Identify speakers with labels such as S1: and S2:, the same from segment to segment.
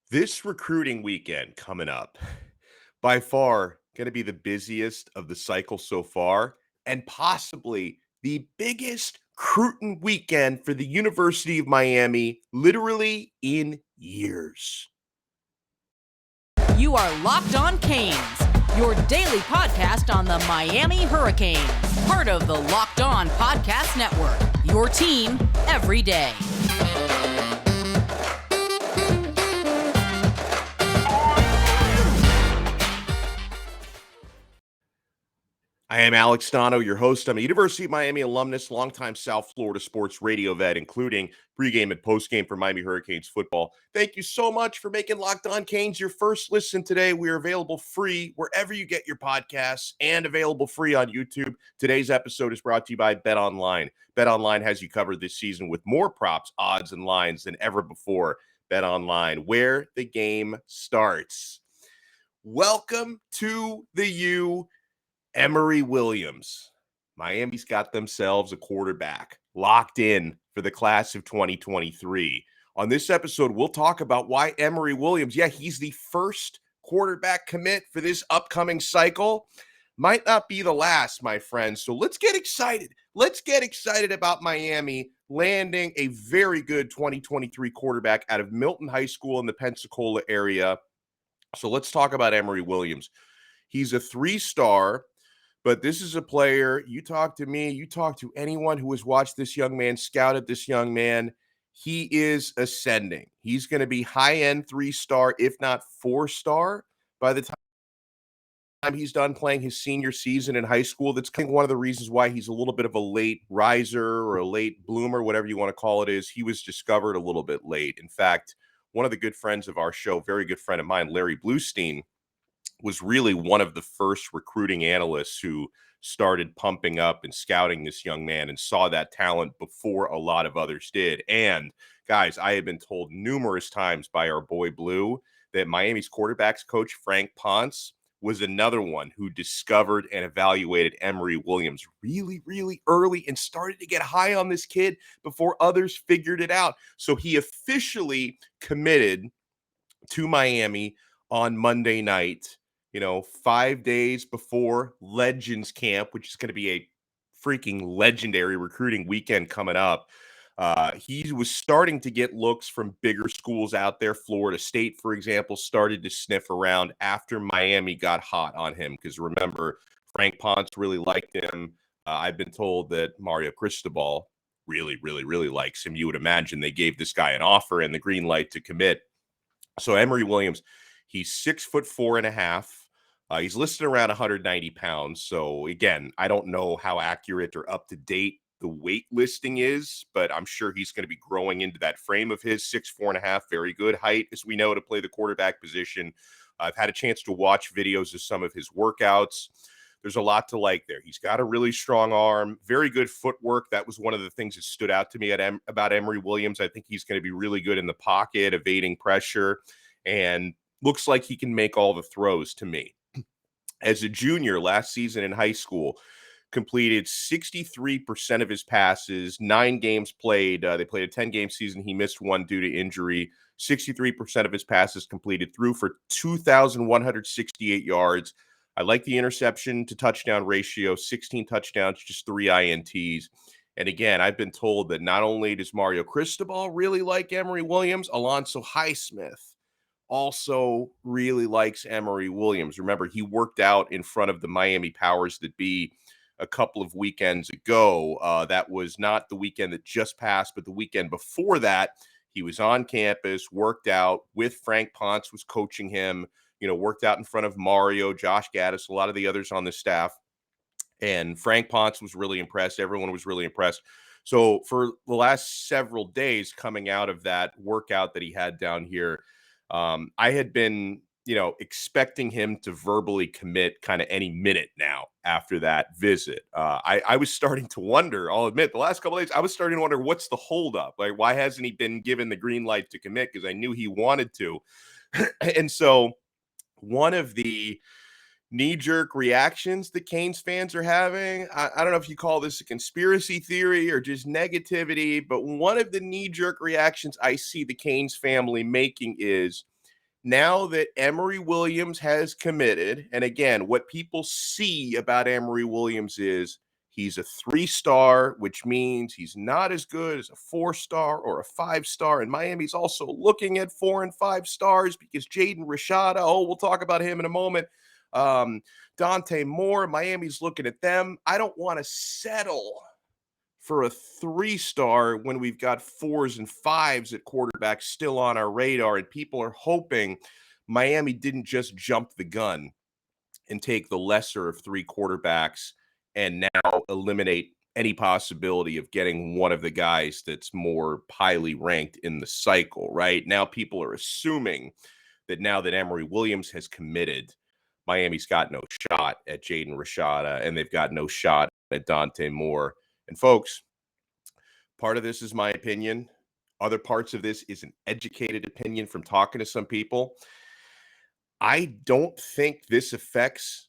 S1: This recruiting weekend coming up, by far going to be the busiest of the cycle so far, and possibly the biggest recruiting weekend for the University of Miami, literally in years.
S2: You are Locked On Canes, your daily podcast on the Miami Hurricanes, part of the Locked On Podcast Network, your team every day.
S1: I am Alex Donno, your host. I'm a University of Miami alumnus, longtime South Florida sports radio vet, including pregame and postgame for Miami Hurricanes football. Thank you so much for making Locked On Canes your first listen today. We are available free wherever you get your podcasts and available free on YouTube. Today's episode is brought to you by BetOnline. BetOnline has you covered this season with more props, odds, and lines than ever before. BetOnline, where the game starts. Welcome to the U. Emory Williams. Miami's got themselves a quarterback locked in for the class of 2023. On this episode, we'll talk about why Emory Williams, he's the first quarterback commit for this upcoming cycle. Might not be the last, my friends. So let's get excited. Let's get excited about Miami landing a very good 2023 quarterback out of Milton High School in the Pensacola area. So let's talk about Emory Williams. He's a 3-star. But this is a player, you talk to me, you talk to anyone who has watched this young man, scouted this young man, he is ascending. He's going to be high-end 3-star, if not 4-star, by the time he's done playing his senior season in high school. That's kind of one of the reasons why he's a little bit of a late riser or a late bloomer, whatever you want to call it is. He was discovered a little bit late. In fact, one of the good friends of our show, very good friend of mine, Larry Bluestein, was really one of the first recruiting analysts who started pumping up and scouting this young man and saw that talent before a lot of others did. And guys, I have been told numerous times by our boy Blue that Miami's quarterbacks coach, Frank Ponce, was another one who discovered and evaluated Emory Williams really, really early and started to get high on this kid before others figured it out. So he officially committed to Miami on Monday night, 5 days before Legends Camp, which is going to be a freaking legendary recruiting weekend coming up. He was starting to get looks from bigger schools out there. Florida State, for example, started to sniff around after Miami got hot on him. Because remember, Frank Ponce really liked him. I've been told that Mario Cristobal really, really, really likes him. You would imagine they gave this guy an offer and the green light to commit. So Emory Williams, he's 6'4.5". He's listed around 190 pounds. So again, I don't know how accurate or up to date the weight listing is, but I'm sure he's going to be growing into that frame of his 6'4.5". Very good height, as we know, to play the quarterback position. I've had a chance to watch videos of some of his workouts. There's a lot to like there. He's got a really strong arm, very good footwork. That was one of the things that stood out to me about Emory Williams. I think he's going to be really good in the pocket, evading pressure, and looks like he can make all the throws to me. As a junior last season in high school, completed 63% of his passes, 9 games played. They played a 10-game season. He missed one due to injury. 63% of his passes completed, threw for 2,168 yards. I like the interception to touchdown ratio, 16 touchdowns, just 3 INTs. And again, I've been told that not only does Mario Cristobal really like Emory Williams, Alonzo Highsmith also really likes Emory Williams. Remember, he worked out in front of the Miami powers that be a couple of weekends ago. That was not the weekend that just passed, but the weekend before that. He was on campus, worked out with Frank Ponce, was coaching him, worked out in front of Mario, Josh Gaddis, a lot of the others on the staff. And Frank Ponce was really impressed. Everyone was really impressed. So for the last several days coming out of that workout that he had down here, I had been, expecting him to verbally commit kind of any minute now after that visit. I was starting to wonder, I'll admit, the last couple of days, I was starting to wonder what's the holdup? Like, why hasn't he been given the green light to commit? Because I knew he wanted to. And so one of the knee-jerk reactions the Canes fans are having, I don't know if you call this a conspiracy theory or just negativity, but one of the knee-jerk reactions I see the Canes family making is, now that Emory Williams has committed, and again, what people see about Emory Williams is he's a 3-star, which means he's not as good as a 4-star or a 5-star. And Miami's also looking at 4 and 5 stars because Jaden Rashada, we'll talk about him in a moment. Dante Moore, Miami's looking at them. I don't want to settle for a 3-star when we've got 4s and 5s at quarterback still on our radar, and people are hoping Miami didn't just jump the gun and take the lesser of 3 quarterbacks and now eliminate any possibility of getting one of the guys that's more highly ranked in the cycle, right? Now people are assuming that now that Emory Williams has committed, Miami's got no shot at Jaden Rashada, and they've got no shot at Dante Moore. And folks, part of this is my opinion. Other parts of this is an educated opinion from talking to some people. I don't think this affects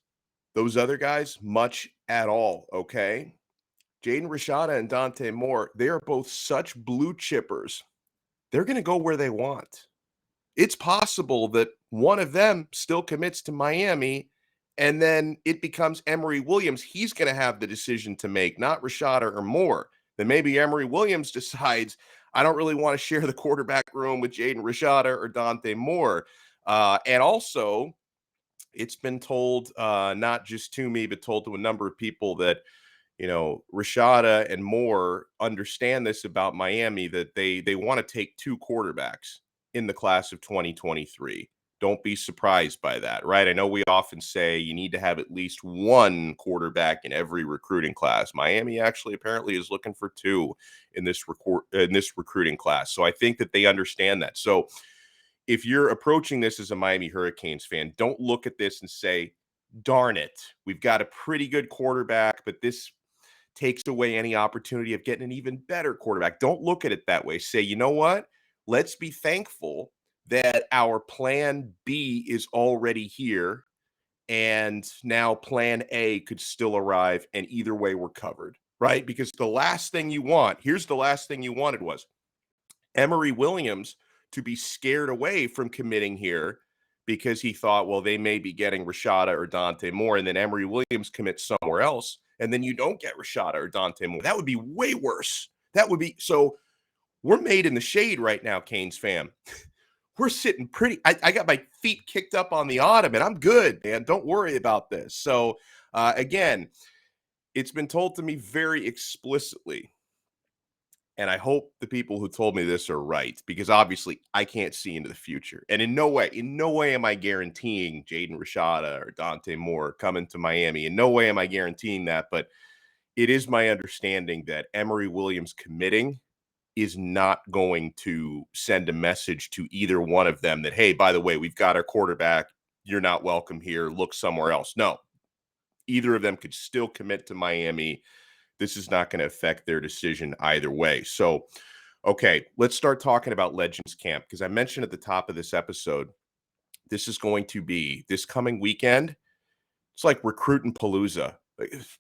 S1: those other guys much at all, okay? Jaden Rashada and Dante Moore, they are both such blue chippers. They're going to go where they want. It's possible that one of them still commits to Miami, and then it becomes Emory Williams. He's going to have the decision to make, not Rashada or Moore. Then maybe Emory Williams decides, I don't really want to share the quarterback room with Jaden Rashada or Dante Moore. And also, it's been told, not just to me, but told to a number of people that, Rashada and Moore understand this about Miami, that they want to take 2 quarterbacks in the class of 2023. Don't be surprised by that, right? I know we often say you need to have at least 1 quarterback in every recruiting class. Miami actually apparently is looking for 2 in this recruiting class. So I think that they understand that. So if you're approaching this as a Miami Hurricanes fan, don't look at this and say, darn it, we've got a pretty good quarterback, but this takes away any opportunity of getting an even better quarterback. Don't look at it that way. Say, you know what? Let's be thankful that our plan B is already here, and now plan A could still arrive, and either way we're covered, right? Because the last thing you want, here's the last thing you wanted was Emory Williams to be scared away from committing here because he thought, well, they may be getting Rashada or Dante Moore, and then Emory Williams commits somewhere else, and then you don't get Rashada or Dante Moore. That would be way worse. That would be so. We're made in the shade right now, Canes fam. We're sitting pretty. I got my feet kicked up on the ottoman. I'm good, man. Don't worry about this. So, again, it's been told to me very explicitly, and I hope the people who told me this are right, because obviously I can't see into the future. And in no way am I guaranteeing Jaden Rashada or Dante Moore coming to Miami. In no way am I guaranteeing that, but it is my understanding that Emory Williams committing is not going to send a message to either one of them that, hey, by the way, we've got our quarterback. You're not welcome here. Look somewhere else. No, either of them could still commit to Miami. This is not going to affect their decision either way. So, okay, let's start talking about Legends Camp, because I mentioned at the top of this episode, this is going to be this coming weekend. It's like recruiting palooza.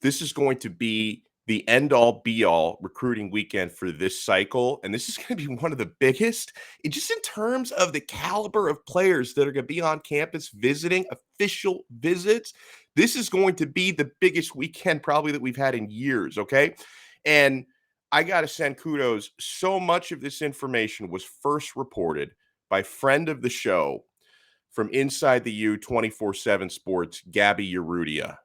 S1: This is going to be the end-all, be-all recruiting weekend for this cycle, and this is going to be one of the biggest, just in terms of the caliber of players that are going to be on campus visiting, official visits. This is going to be the biggest weekend probably that we've had in years, okay? And I got to send kudos. So much of this information was first reported by friend of the show from Inside the U 24/7 Sports, Gaby Urrutia.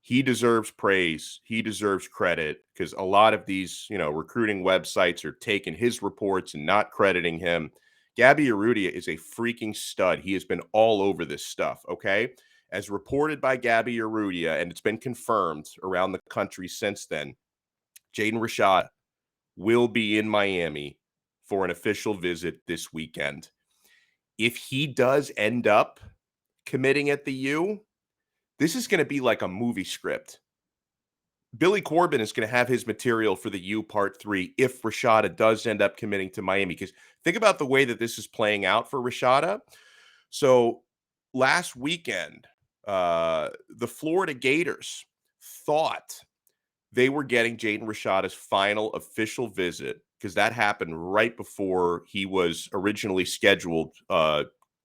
S1: He deserves praise. He deserves credit, because a lot of these, recruiting websites are taking his reports and not crediting him. Gaby Urrutia is a freaking stud. He has been all over this stuff, okay? As reported by Gaby Urrutia, and it's been confirmed around the country since then, Jaden Rashada will be in Miami for an official visit this weekend. If he does end up committing at the U, this is going to be like a movie script. Billy Corbin is going to have his material for the U Part 3 if Rashada does end up committing to Miami. Because think about the way that this is playing out for Rashada. So last weekend, the Florida Gators thought they were getting Jaden Rashada's final official visit, because that happened right before he was originally scheduled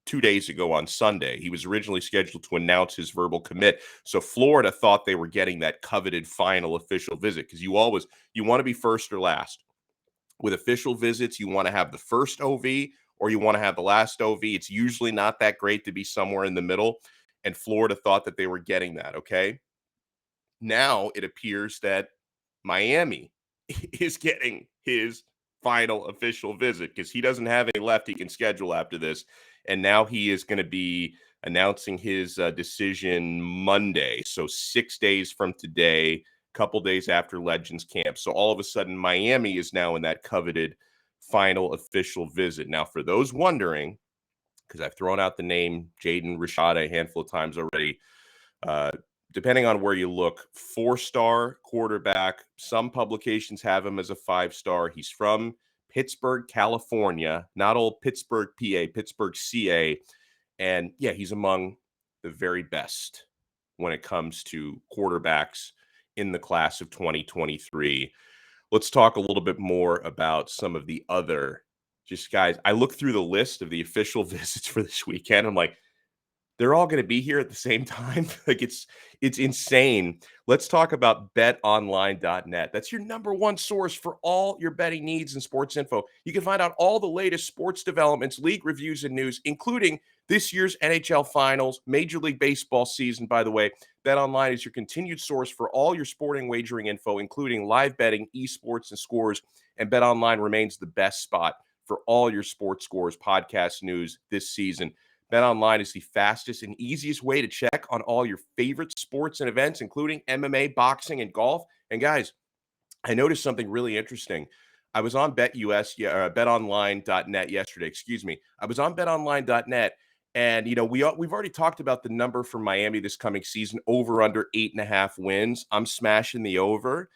S1: 2 days ago on Sunday. He was originally scheduled to announce his verbal commit. So Florida thought they were getting that coveted final official visit, because you want to be first or last. With official visits, you want to have the first OV or you want to have the last OV. It's usually not that great to be somewhere in the middle. And Florida thought that they were getting that. Okay. Now it appears that Miami is getting his final official visit, because he doesn't have any left he can schedule after this. And now he is going to be announcing his decision Monday. So 6 days from today, couple days after Legends Camp. So all of a sudden, Miami is now in that coveted final official visit. Now, for those wondering, because I've thrown out the name Jaden Rashada a handful of times already, depending on where you look, 4-star quarterback. Some publications have him as a 5-star. He's from Pittsburgh, California, not old Pittsburgh, PA, Pittsburgh, CA. And yeah, he's among the very best when it comes to quarterbacks in the class of 2023. Let's talk a little bit more about some of the other guys. I look through the list of the official visits for this weekend. I'm like, they're all going to be here at the same time. Like, it's insane. Let's talk about betonline.net. That's your number one source for all your betting needs and sports info. You can find out all the latest sports developments, league reviews, and news, including this year's NHL Finals, Major League Baseball season, by the way. BetOnline is your continued source for all your sporting wagering info, including live betting, esports, and scores. And BetOnline remains the best spot for all your sports scores, podcast news this season. BetOnline is the fastest and easiest way to check on all your favorite sports and events, including MMA, boxing, and golf. And guys, I noticed something really interesting. I was on betonline.net yesterday. Excuse me. I was on betonline.net, and we've already talked about the number for Miami this coming season, over under 8.5 wins. I'm smashing the over.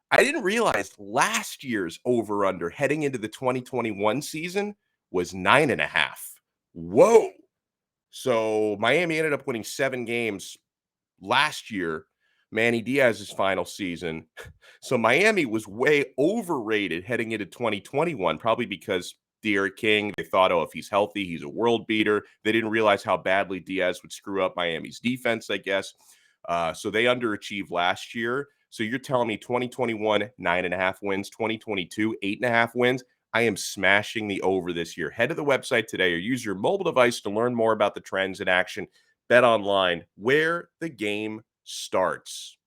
S1: I didn't realize last year's over under heading into the 2021 season was 9.5. Whoa. So Miami ended up winning 7 games last year, Manny Diaz's final season. So Miami was way overrated heading into 2021, probably because De'Aaron King, they thought, oh, if he's healthy, he's a world beater. They didn't realize how badly Diaz would screw up Miami's defense, I guess. So they underachieved last year. So you're telling me 2021, 9.5 wins, 2022, 8.5 wins. I am smashing the over this year. Head to the website today or use your mobile device to learn more about the trends in action. Bet online, where the game starts.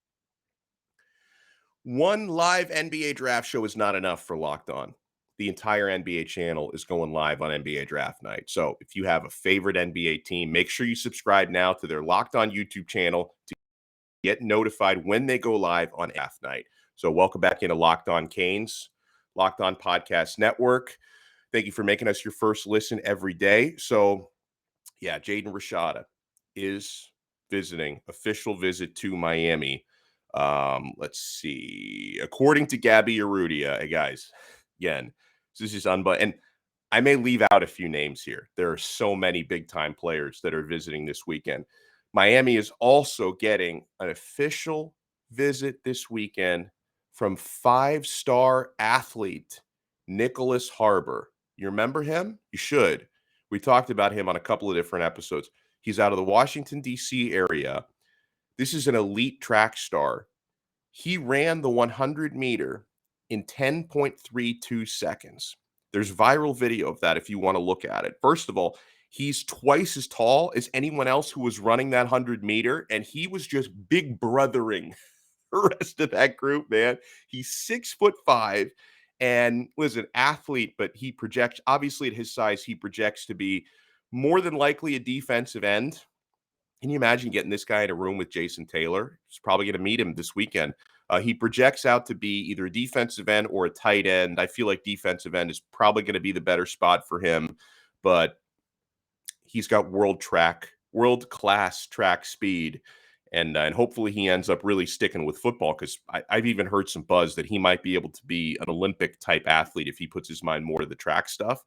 S1: One live NBA draft show is not enough for Locked On. The entire NBA channel is going live on NBA draft night. So if you have a favorite NBA team, make sure you subscribe now to their Locked On YouTube channel to get notified when they go live on draft night. So welcome back into Locked On Canes, Locked On Podcast Network. Thank you for making us your first listen every day. So yeah, Jaden Rashada is visiting, official visit to Miami. Let's see. According to Gaby Urrutia, hey guys, again, this is and I may leave out a few names here. There are so many big-time players that are visiting this weekend. Miami is also getting an official visit this weekend from 5-star athlete Nyckoles Harbor. You remember him? You should. We talked about him on a couple of different episodes. He's out of the Washington, D.C. area. This is an elite track star. He ran the 100-meter in 10.32 seconds. There's viral video of that if you want to look at it. First of all, he's twice as tall as anyone else who was running that 100-meter, and he was just big brothering the rest of that group, man. He's 6'5", and listen, athlete, but he projects, obviously at his size, he projects to be more than likely a defensive end. Can you imagine getting this guy in a room with Jason Taylor? He's probably going to meet him this weekend. He projects out to be either a defensive end or a tight end. I feel like defensive end is probably going to be the better spot for him, but he's got world-class track speed, and hopefully he ends up really sticking with football, because I've even heard some buzz that he might be able to be an Olympic-type athlete if he puts his mind more to the track stuff.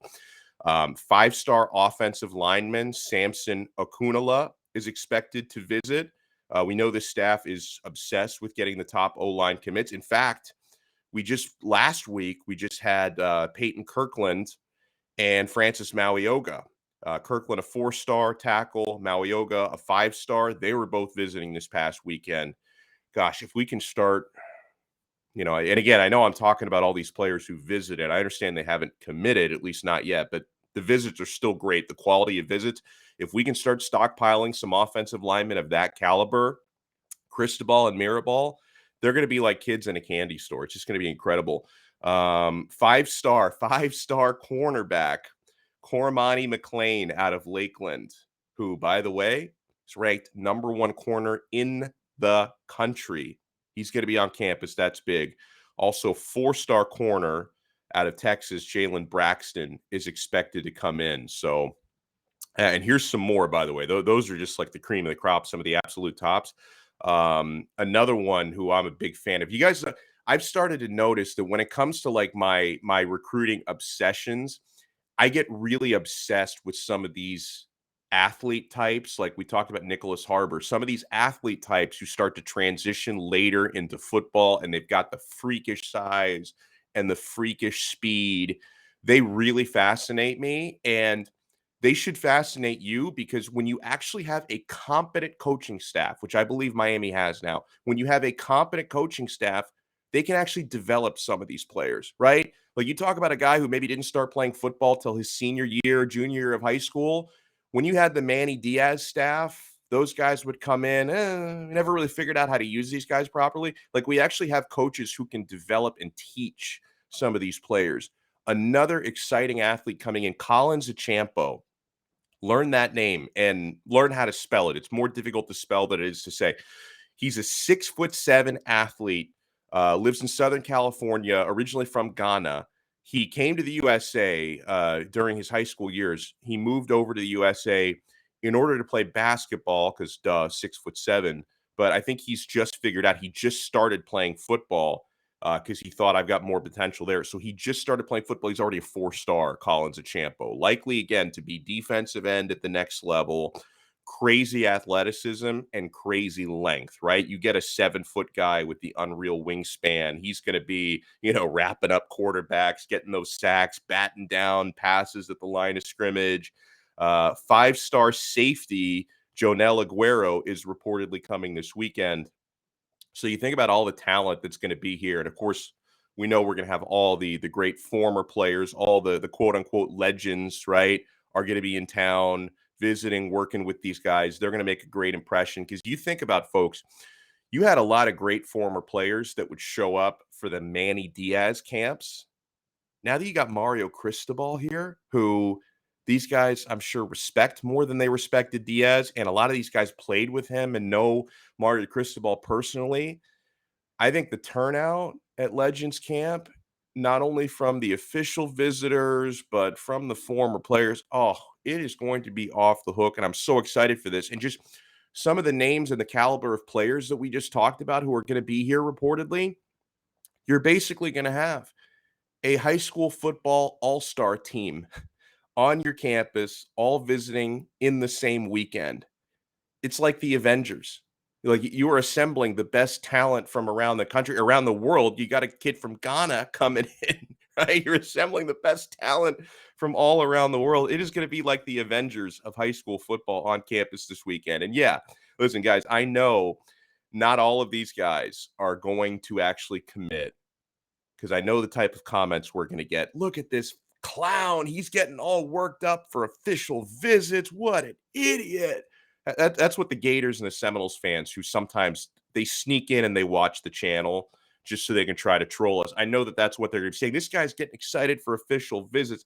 S1: 5-star offensive lineman Samson Okunala is expected to visit. We know the staff is obsessed with getting the top O-line commits. In fact, last week, we just had Peyton Kirkland and Francis Mauioga Kirkland, a 4-star tackle, Mauioga, a 5-star. They were both visiting this past weekend. Gosh, if we can start, and again, I know I'm talking about all these players who visited. I understand they haven't committed, at least not yet, but the visits are still great. The quality of visits, if we can start stockpiling some offensive linemen of that caliber, Cristobal and Mirabal, they're going to be like kids in a candy store. It's just going to be incredible. 5-star cornerback, Cormani McClain out of Lakeland, who, by the way, is ranked number 1 corner in the country. He's going to be on campus. That's big. Also, 4-star corner out of Texas, Jalen Braxton, is expected to come in. So, and here's some more, by the way. Those are just like the cream of the crop, some of the absolute tops. Another one who I'm a big fan of. You guys, I've started to notice that when it comes to like my recruiting obsessions, I get really obsessed with some of these athlete types. Like we talked about Nyckoles Harbor, some of these athlete types who start to transition later into football and they've got the freakish size and the freakish speed. They really fascinate me, and they should fascinate you, because when you actually have a competent coaching staff, which I believe Miami has now, when you have a competent coaching staff, they can actually develop some of these players, right? Like you talk about a guy who maybe didn't start playing football till his senior year, junior year of high school. When you had the Manny Diaz staff, those guys would come in, never really figured out how to use these guys properly. Like we actually have coaches who can develop and teach some of these players. Another exciting athlete coming in, Collins Acheampong. Learn that name and learn how to spell it. It's more difficult to spell than it is to say. He's a 6'7" athlete, lives in Southern California, originally from Ghana. He came to the USA during his high school years. He moved over to the USA in order to play basketball because, 6'7". But I think he's just figured out, he just started playing football because he thought I've got more potential there. So he just started playing football. He's already a 4-star, Collins Acheampong. Likely, again, to be defensive end at the next level. Crazy athleticism and crazy length, right? You get a 7-foot guy with the unreal wingspan. He's going to be, wrapping up quarterbacks, getting those sacks, batting down passes at the line of scrimmage. 5-star safety, Joenel Aguero, is reportedly coming this weekend. So you think about all the talent that's going to be here. And of course, we know we're going to have all the great former players, all the quote unquote legends, right, are going to be in town visiting, working with these guys. They're going to make a great impression, because you think about, folks, you had a lot of great former players that would show up for the Manny Diaz camps. Now that you got Mario Cristobal here, who these guys, I'm sure, respect more than they respected Diaz, and a lot of these guys played with him and know Mario Cristobal personally. I think the turnout at Legends Camp, not only from the official visitors, but from the former players, it is going to be off the hook, and I'm so excited for this. And just some of the names and the caliber of players that we just talked about who are going to be here reportedly, you're basically going to have a high school football all-star team on your campus, all visiting in the same weekend. It's like the Avengers. Like, you are assembling the best talent from around the country, around the world. You got a kid from Ghana coming in, right? You're assembling the best talent from all around the world. It is going to be like the Avengers of high school football on campus this weekend. And yeah, listen, guys, I know not all of these guys are going to actually commit, because I know the type of comments we're going to get. Look at this clown. He's getting all worked up for official visits. What an idiot. That's what the Gators and the Seminoles fans, who sometimes they sneak in and they watch the channel just so they can try to troll us. I know that that's what they're going to say. This guy's getting excited for official visits.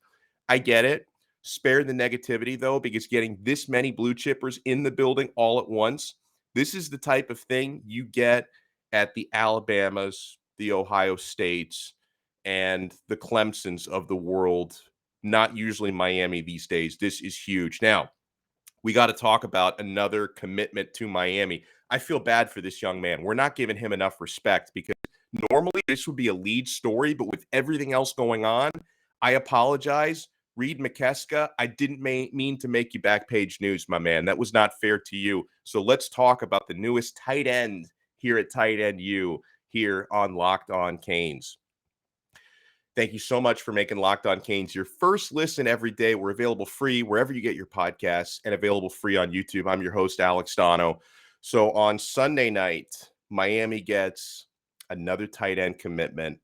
S1: I get it. Spare the negativity, though, because getting this many blue chippers in the building all at once, this is the type of thing you get at the Alabamas, the Ohio States, and the Clemsons of the world. Not usually Miami these days. This is huge. Now, we got to talk about another commitment to Miami. I feel bad for this young man. We're not giving him enough respect, because normally this would be a lead story, but with everything else going on, I apologize. Reid Mikeska, I didn't mean to make you back page news, my man. That was not fair to you. So let's talk about the newest tight end here at Tight End U here on Locked On Canes. Thank you so much for making Locked On Canes your first listen every day. We're available free wherever you get your podcasts and available free on YouTube. I'm your host, Alex Donno. So on Sunday night, Miami gets another tight end commitment,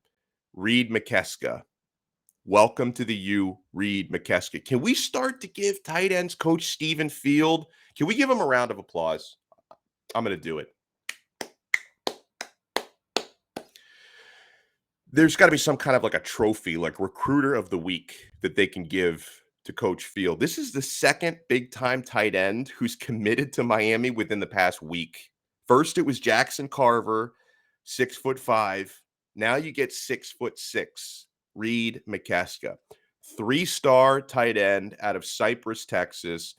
S1: Reid Mikeska. Welcome to the U, Reid Mikeska. Can we start to give tight ends Coach Stephen Field? Can we give him a round of applause? I'm going to do it. There's got to be some kind of like a trophy, like recruiter of the week that they can give to Coach Field. This is the second big-time tight end who's committed to Miami within the past week. First, it was Jackson Carver, 6'5". Now you get 6'6", Reid Mikeska, 3-star tight end out of Cypress, Texas.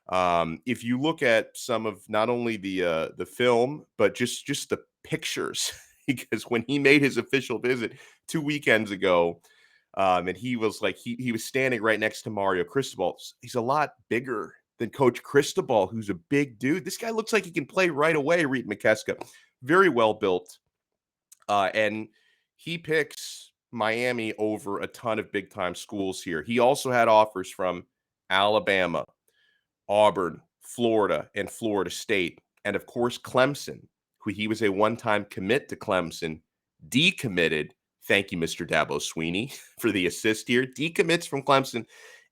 S1: If you look at some of not only the film, but just the pictures, because when he made his official visit 2 weekends ago, and he was like he was standing right next to Mario Cristobal. He's a lot bigger than Coach Cristobal, who's a big dude. This guy looks like he can play right away. Reid Mikeska, very well built, and he picks Miami over a ton of big time schools here. He also had offers from Alabama, Auburn, Florida, and Florida State, and of course Clemson, who he was a one-time commit to Clemson, decommitted. Thank you, Mr. Dabo Sweeney, for the assist here. Decommits from Clemson,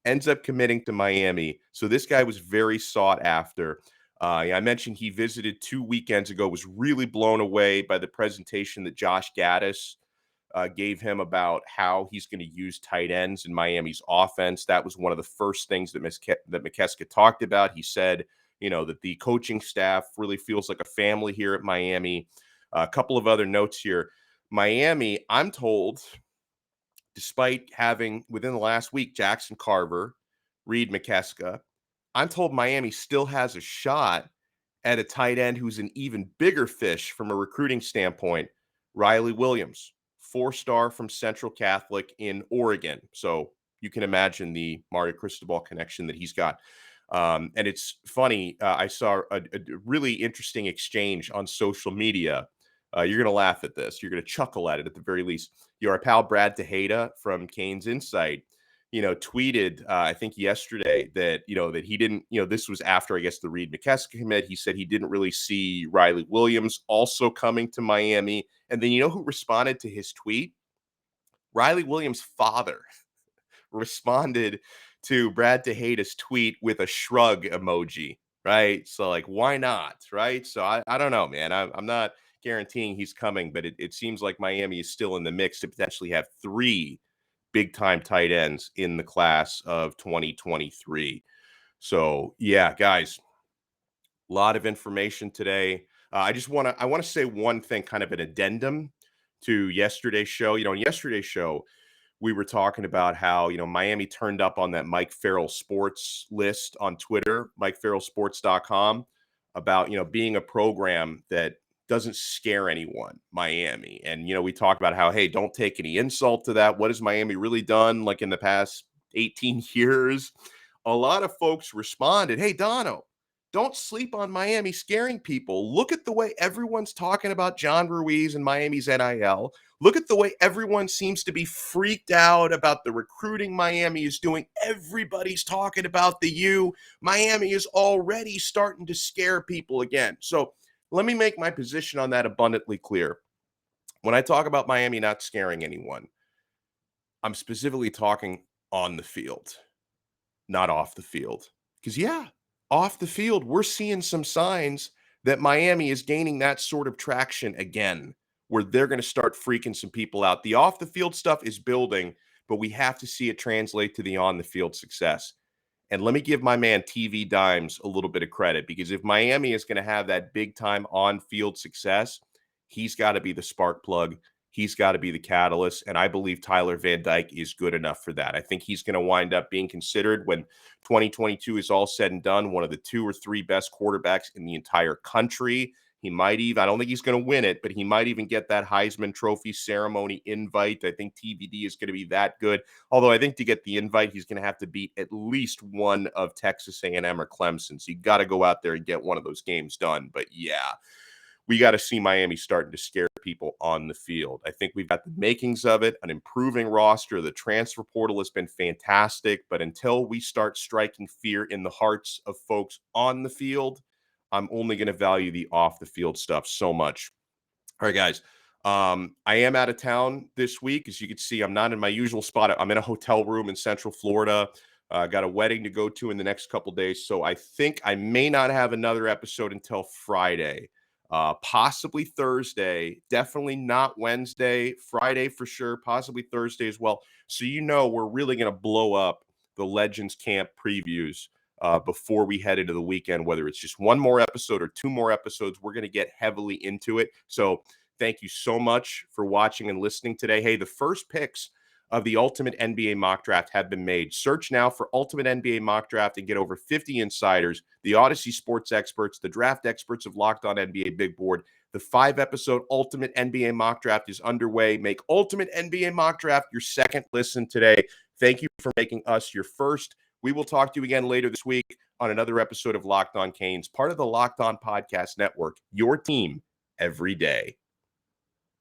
S1: ends up committing to Miami. So this guy was very sought after. I mentioned he visited 2 weekends ago, was really blown away by the presentation that Josh Gaddis gave him about how he's going to use tight ends in Miami's offense. That was one of the first things that Mikeska talked about. He said, that the coaching staff really feels like a family here at Miami. A couple of other notes here. Miami, I'm told, despite having within the last week Jackson Carver, Reid Mikeska, I'm told Miami still has a shot at a tight end who's an even bigger fish from a recruiting standpoint, Riley Williams, 4-star from Central Catholic in Oregon. So you can imagine the Mario Cristobal connection that he's got. And it's funny, I saw a really interesting exchange on social media. You're going to laugh at this. You're going to chuckle at it at the very least. Our pal Brad Tejeda from Canes Insight, tweeted, I think yesterday that he didn't, this was after, I guess, the Reid Mikeska commit. He said he didn't really see Riley Williams also coming to Miami. And then who responded to his tweet? Riley Williams' father responded to Brad Tejeda's tweet with a shrug emoji, right? So like, why not, right? So I don't know, man. I'm not guaranteeing he's coming, but it seems like Miami is still in the mix to potentially have 3 big-time tight ends in the class of 2023. So, yeah, guys, a lot of information today. I want to say one thing, kind of an addendum to yesterday's show. In yesterday's show, we were talking about how, Miami turned up on that Mike Farrell Sports list on Twitter, MikeFarrellSports.com, about, being a program that doesn't scare anyone, Miami. And, we talked about how, hey, don't take any insult to that. What has Miami really done like in the past 18 years? A lot of folks responded, hey, Donno, don't sleep on Miami scaring people. Look at the way everyone's talking about John Ruiz and Miami's NIL. Look at the way everyone seems to be freaked out about the recruiting Miami is doing. Everybody's talking about the U. Miami is already starting to scare people again. So let me make my position on that abundantly clear. When I talk about Miami not scaring anyone, I'm specifically talking on the field, not off the field. Because, off the field, we're seeing some signs that Miami is gaining that sort of traction again, where they're going to start freaking some people out. The off the field stuff is building, but we have to see it translate to the on the field success. And let me give my man TV Dimes a little bit of credit, because if Miami is going to have that big time on field success, he's got to be the spark plug. He's got to be the catalyst. And I believe Tyler Van Dyke is good enough for that. I think he's going to wind up being considered, when 2022 is all said and done, one of the 2 or 3 best quarterbacks in the entire country. He might even, I don't think he's going to win it, but he might even get that Heisman Trophy ceremony invite. I think TVD is going to be that good. Although I think to get the invite, he's going to have to beat at least one of Texas A&M or Clemson. So you got to go out there and get one of those games done. But yeah, we got to see Miami starting to scare people on the field. I think we've got the makings of it, an improving roster. The transfer portal has been fantastic, but until we start striking fear in the hearts of folks on the field, I'm only going to value the off the field stuff so much. All right, guys. I am out of town this week. As you can see, I'm not in my usual spot. I'm in a hotel room in Central Florida. Got a wedding to go to in the next couple days. So I think I may not have another episode until Friday, possibly Thursday, definitely not Wednesday, Friday for sure, possibly Thursday as well. So, we're really going to blow up the Legends Camp previews before we head into the weekend, whether it's just one more episode or two more episodes. We're going to get heavily into it. So thank you so much for watching and listening today. Hey, the first picks of the Ultimate NBA Mock Draft have been made. Search now for Ultimate NBA Mock Draft and get over 50 insiders, the Odyssey sports experts, the draft experts of Locked On NBA Big Board. The 5-episode Ultimate NBA Mock Draft is underway. Make Ultimate NBA Mock Draft your second listen today. Thank you for making us your first. We will talk to you again later this week on another episode of Locked On Canes, part of the Locked On Podcast Network, your team every day.